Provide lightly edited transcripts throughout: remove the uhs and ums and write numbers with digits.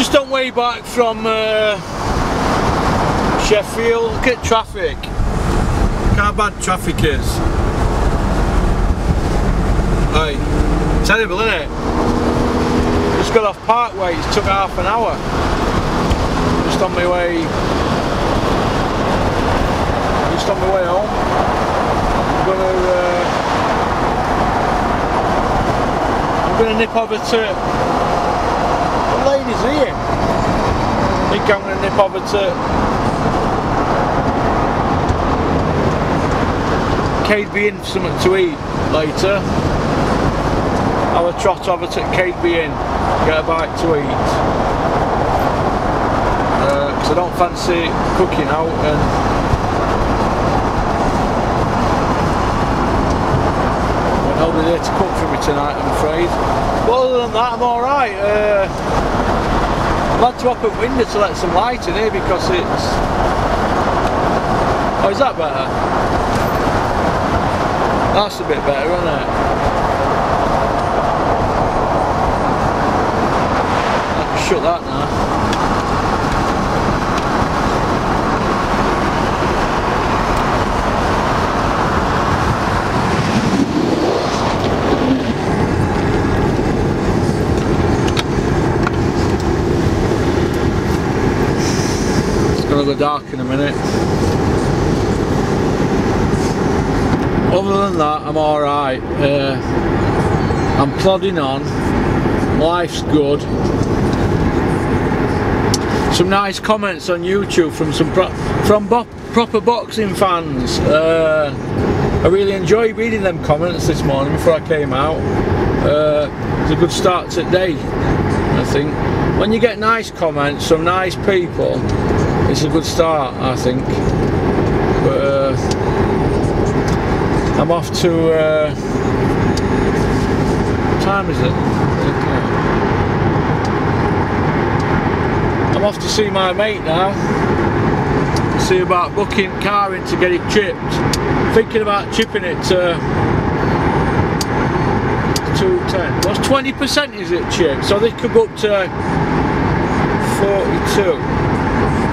Just on way back from Sheffield. Look at traffic. Look how bad traffic is. Hey, terrible, isn't it? Just got off Parkway, it took half an hour. Just on my way home. I'm gonna nip over to, what lane is he in? I think I'm gonna nip over to KB Inn for something to eat later. Have a trot over to KB Inn, get a bite to eat. Because I don't fancy cooking out, and nobody there to cook for me tonight, I'm afraid. But other than that, I'm alright. I've had to open a window to let some light in here because it's... Oh, is that better? That's a bit better, isn't it? I can shut that now. It's gonna go dark in a minute. Other than that, I'm alright. I'm plodding on. Life's good. Some nice comments on YouTube from some proper boxing fans. I really enjoyed reading them comments this morning before I came out. It's a good start to the day, I think. When you get nice comments from nice people, it's a good start, I think. But I'm off to, what time is it? I'm off to see my mate now. See about booking car in to get it chipped. Thinking about chipping it to 210. What's 20% is it chipped? So this could go up to 42.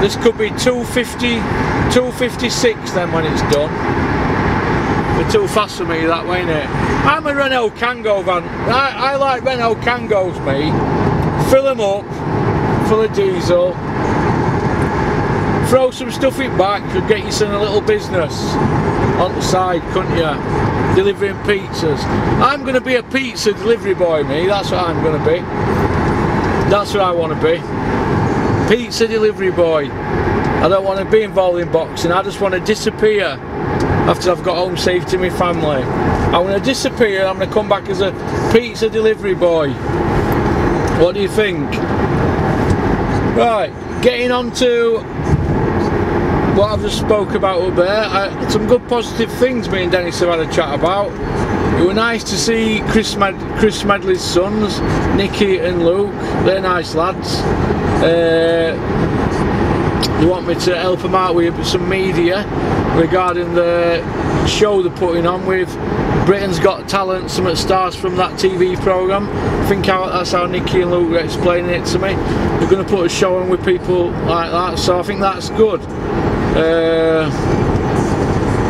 This could be 250, 256 then when it's done. They're too fast for me that way, innit? I'm a Renault Kangoo van. I like Renault Kangoos, mate. Fill them up, full of diesel. Throw some stuff in back, could get you some little business on the side, couldn't you? Delivering pizzas. I'm going to be a pizza delivery boy, me. That's what I'm going to be. That's what I want to be. Pizza delivery boy. I don't want to be involved in boxing. I just want to disappear after I've got home safe to my family. I'm going to disappear. I'm going to come back as a pizza delivery boy. What do you think? Right, getting on to what I've just spoke about up there. Some good positive things me and Dennis have had a chat about. It was nice to see Chris Medley's sons, Nicky and Luke. They're nice lads. They want me to help them out with some media regarding the show they're putting on with Britain's Got Talent, some stars from that TV programme. I think that's how Nicky and Luke are explaining it to me. They're going to put a show on with people like that, so I think that's good.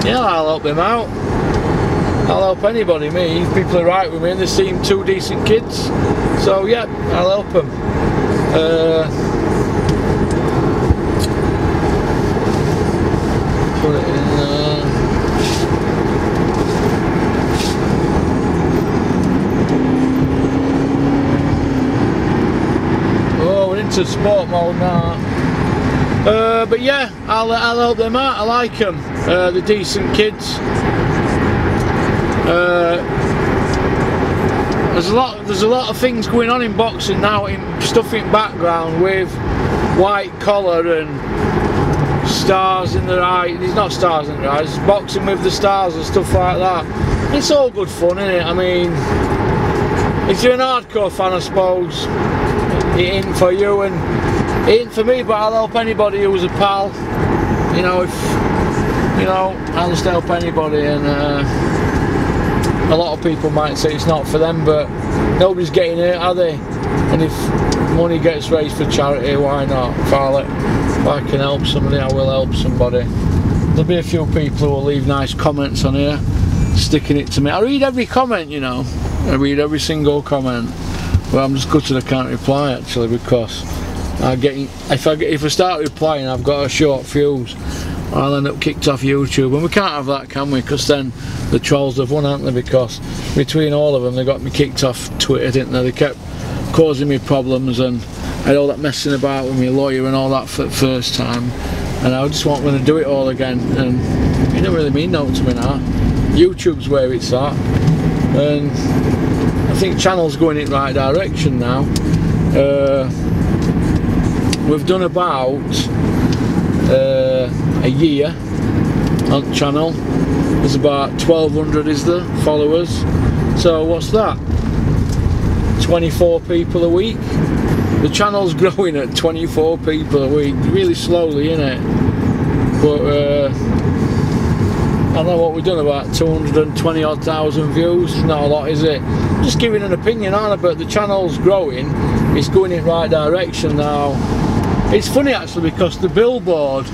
Yeah, I'll help them out. I'll help anybody, me. If people are right with me and they seem two decent kids, so yeah, I'll help them. Put it in there. Oh, we're into sport mode now. But yeah, I'll help them out. I like them. They're decent kids. There's a lot of things going on in boxing now, stuff in background with white collar and stars in their eyes. There's not stars in their eyes, it's boxing with the stars and stuff like that. It's all good fun, isn't it? I mean, if you're an hardcore fan, I suppose it ain't for you and it ain't for me, but I'll help anybody who's a pal. You know, if you know, I'll just help anybody. And a lot of people might say it's not for them, but nobody's getting hurt, are they? And if money gets raised for charity, why not? If I can help somebody, I will help somebody. There'll be a few people who will leave nice comments on here, sticking it to me. I read every comment, you know. I read every single comment. Well, I'm just gutted I can't reply actually, because if I start replying, I've got a short fuse. I'll end up kicked off YouTube, and we can't have that, can we? Because then the trolls have won, haven't they? Because between all of them, they got me kicked off Twitter, didn't they? They kept causing me problems, and I had all that messing about with my lawyer and all that for the first time, and I just want them to do it all again, and it don't really mean nothing to me now. YouTube's where it's at, and I think channel's going in the right direction now. We've done about a year on channel. There's about 1,200 is there followers, so what's that, 24 people a week. The channel's growing at 24 people a week, really slowly, innit? But I know what we've done, about 220 odd thousand views. Not a lot, is it? Just giving an opinion on it, but the channel's growing, it's going in the right direction now. It's funny actually, because the billboard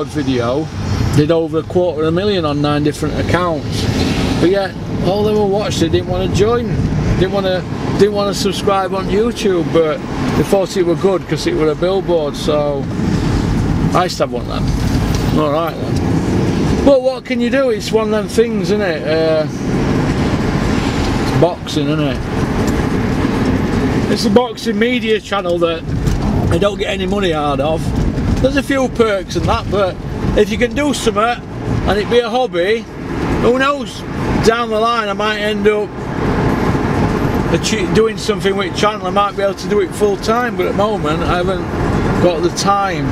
video did over 250,000 on 9 different accounts, but yet all they were watched, they didn't want to join, didn't want to subscribe on YouTube, but they thought it were good because it were a billboard. So I used to have one of them. Alright then, but what can you do? It's one of them things, isn't it? It's boxing, isn't it? It's a boxing media channel that I don't get any money out of. There's a few perks and that, but if you can do something and it be a hobby, who knows, down the line I might end up doing something with channel. I might be able to do it full time, but at the moment I haven't got the time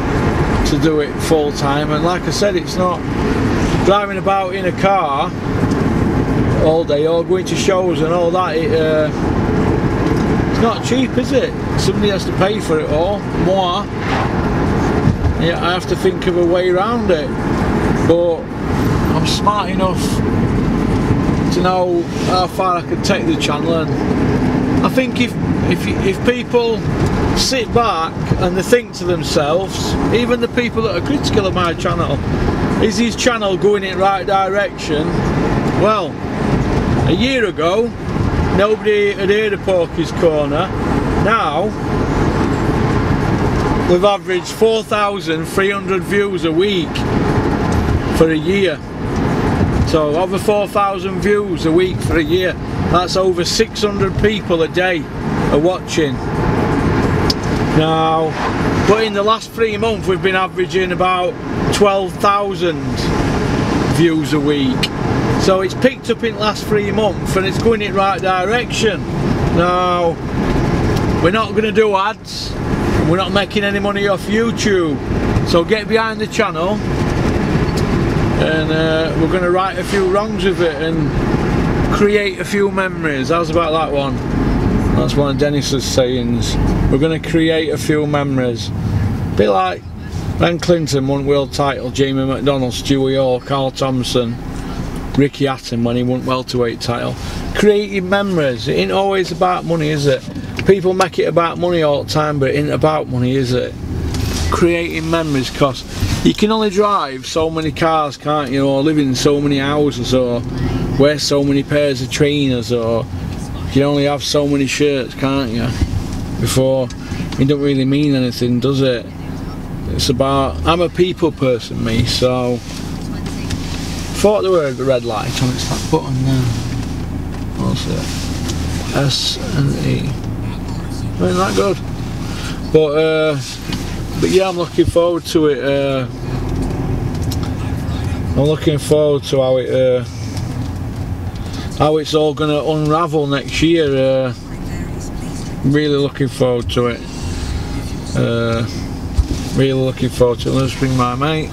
to do it full time. And like I said, it's not driving about in a car all day or going to shows and all that. It's not cheap, is it? Somebody has to pay for it all. Moi. Yeah, I have to think of a way around it. But I'm smart enough to know how far I can take the channel, and I think if people sit back and they think to themselves, even the people that are critical of my channel, is his channel going in the right direction? Well, a year ago nobody had heard of Porky's Corner. Now we've averaged 4,300 views a week for a year. So over 4,000 views a week for a year. That's over 600 people a day are watching. Now, but in the last 3 months we've been averaging about 12,000 views a week. So it's picked up in the last 3 months and it's going in the right direction. Now, we're not going to do ads. We're not making any money off YouTube. So get behind the channel, and we're going to right a few wrongs with it and create a few memories. How's about that one? That's one of Dennis's sayings. We're going to create a few memories. A bit like Ben Clinton won world title, Jamie McDonald, Stewie Hall, Carl Thompson, Ricky Hatton when he won welterweight title. Creating memories. It ain't always about money, is it? People make it about money all the time, but it ain't about money, is it? Creating memories, because you can only drive so many cars, can't you, or live in so many houses, or wear so many pairs of trainers, or you can only have so many shirts, can't you, before it don't really mean anything, does it? It's about, I'm a people person, me, so thought there were a red light on, it's that button there. What's it? S and E. Ain't that good? But yeah, I'm looking forward to it. I'm looking forward to how it's all going to unravel next year. Really looking forward to it. Really looking forward to it. Let's bring my mate.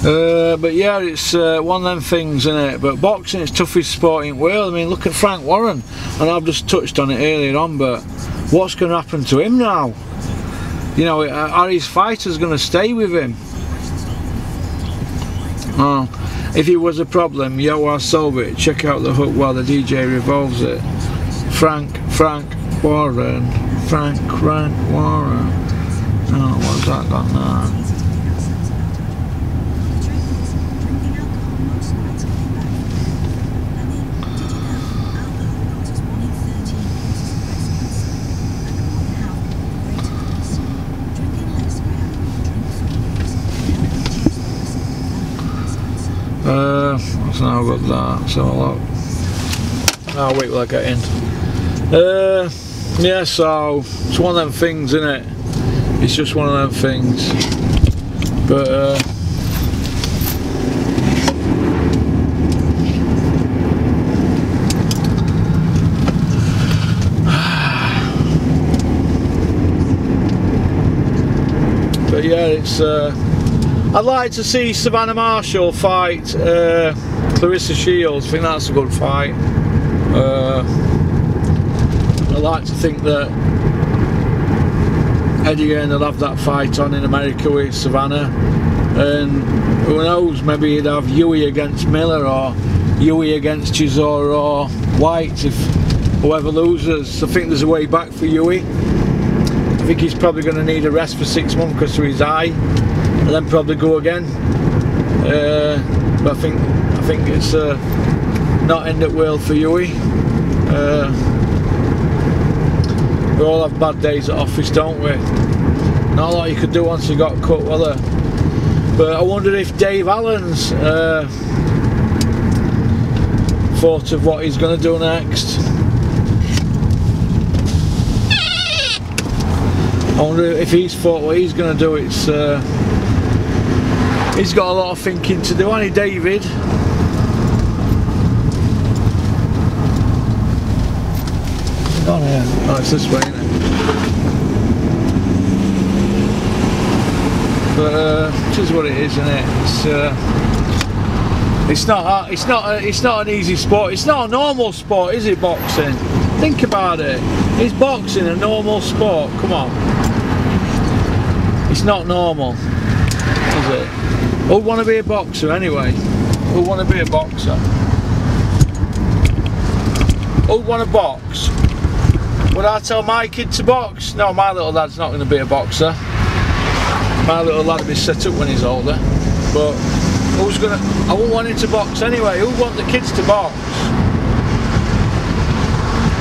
But yeah, it's one of them things, isn't it? But boxing is toughest sport in the world. I mean, look at Frank Warren, and I've just touched on it earlier on, but what's going to happen to him now? You know, are his fighters going to stay with him? Oh, if it was a problem, yo, I'll solve it. Check out the hook while the DJ revolves it. Frank Warren. Oh, what's that got now? So now I've got that, so I'll wait till I get in. Yeah, so it's one of them things, isn't it? It's just one of them things. But yeah, it's I'd like to see Savannah Marshall fight Clarissa Shields. I think that's a good fight. I like to think that Eddie Hearn will have that fight on in America with Savannah, and who knows, maybe he'd have Hughie against Miller, or Hughie against Chisora or White if whoever loses. I think there's a way back for Hughie. I think he's probably going to need a rest for 6 months because of his eye, and then probably go again. But I think it's not end up well for Hughie. We all have bad days at office, don't we? Not a lot you could do once you got cut, will there? But I wondered if Dave Allen's thought of what he's going to do next. I wonder if he's thought what he's going to do. It's he's got a lot of thinking to do, hasn't he, David? Oh yeah, oh, it's this way, isn't it? But it is what it is, isn't it? It's not an easy sport. It's not a normal sport, is it? Boxing. Think about it. Is boxing a normal sport? Come on. It's not normal, is it? Who'd want to be a boxer anyway? Who'd want to be a boxer? Who'd want to box? Would I tell my kid to box? No, my little lad's not going to be a boxer. My little lad will be set up when he's older. But who's gonna? I wouldn't want him to box anyway. Who'd want the kids to box?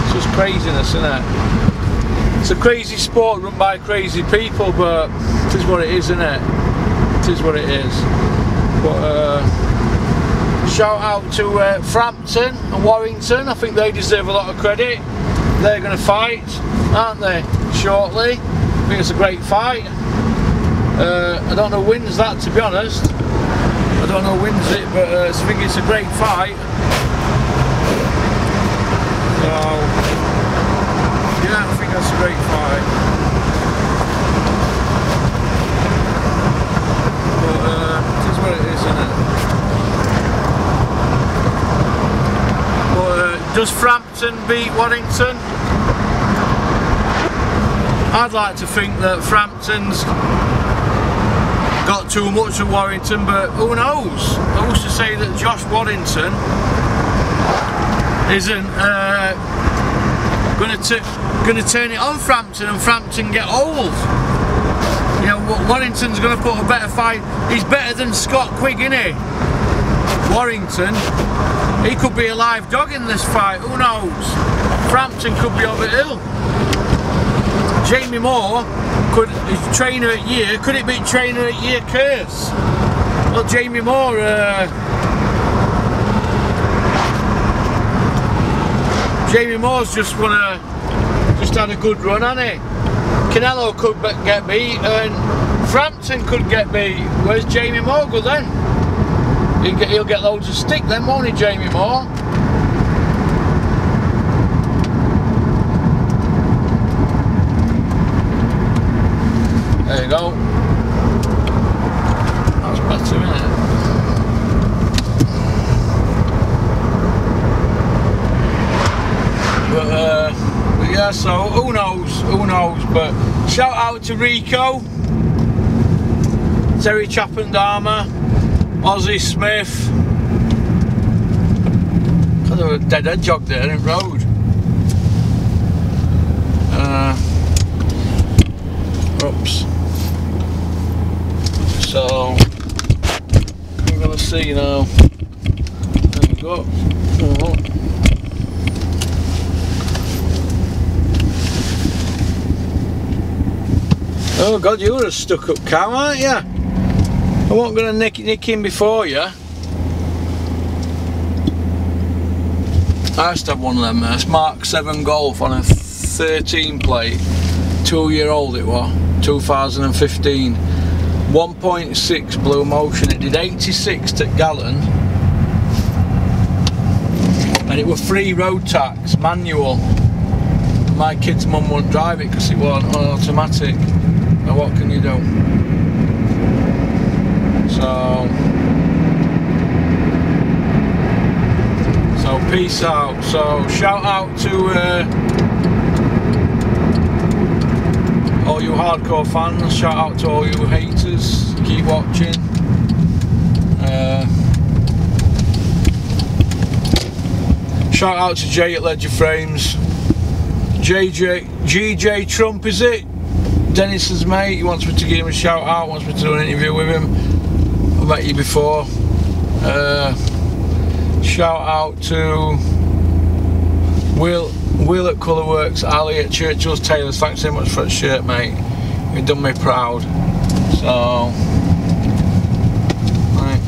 It's just craziness, isn't it? It's a crazy sport run by crazy people, but it is what it is, isn't it? It is what it is. But shout out to Frampton and Warrington. I think they deserve a lot of credit. They're going to fight, aren't they, shortly? I think it's a great fight. I don't know who wins that, to be honest. I don't know who wins it, but I think it's a great fight. So, yeah, I think that's a great fight. But it is what it is, isn't it? But does Frampton beat Warrington? I'd like to think that Frampton's got too much of Warrington, but who knows? Who's to say that Josh Warrington isn't going to turn it on Frampton and Frampton get old? You know, Warrington's going to put a better fight. He's better than Scott Quigg, isn't he? Warrington. He could be a live dog in this fight. Who knows? Frampton could be over ill. Jamie Moore could trainer at year. Could it be trainer at year curse? Well, Jamie Moore. Jamie Moore's just had a good run, hasn't he? Canelo could get beat, and Frampton could get beat. Where's Jamie Moore go then? He'll get loads of stick then, won't he, Jamie Moore? There you go. That's better, isn't it? yeah, so who knows, but shout out to Rico, Terry Chappendama, Ozzy Smith. God, there was a dead end jog there in the road. Oops. So we're gonna see now. There we go. Oh God, you were a stuck-up cow, aren't you? I wasn't gonna nick in before you. I used to have one of them. It's Mark 7 Golf on a 13 plate, 2-year-old it was, 2015. 1.6 Blue Motion. It did 86 to gallon, and it was free road tax, manual. My kid's mum wouldn't drive it because it wasn't automatic. Now what can you do? So peace out. So shout out to all you hardcore fans, shout out to all you haters, keep watching. Shout out to Jay at Ledger Frames. GJ Trump, is it? Dennis's mate, he wants me to give him a shout out, wants me to do an interview with him. I've met you before. Shout out to Will at Colourworks, Ali at Churchill's Tailors. Thanks so much for that shirt, mate. You've done me proud. So, right.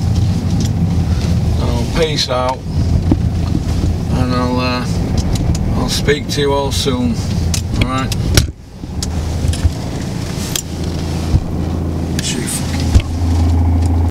So peace out, and I'll speak to you all soon. All right.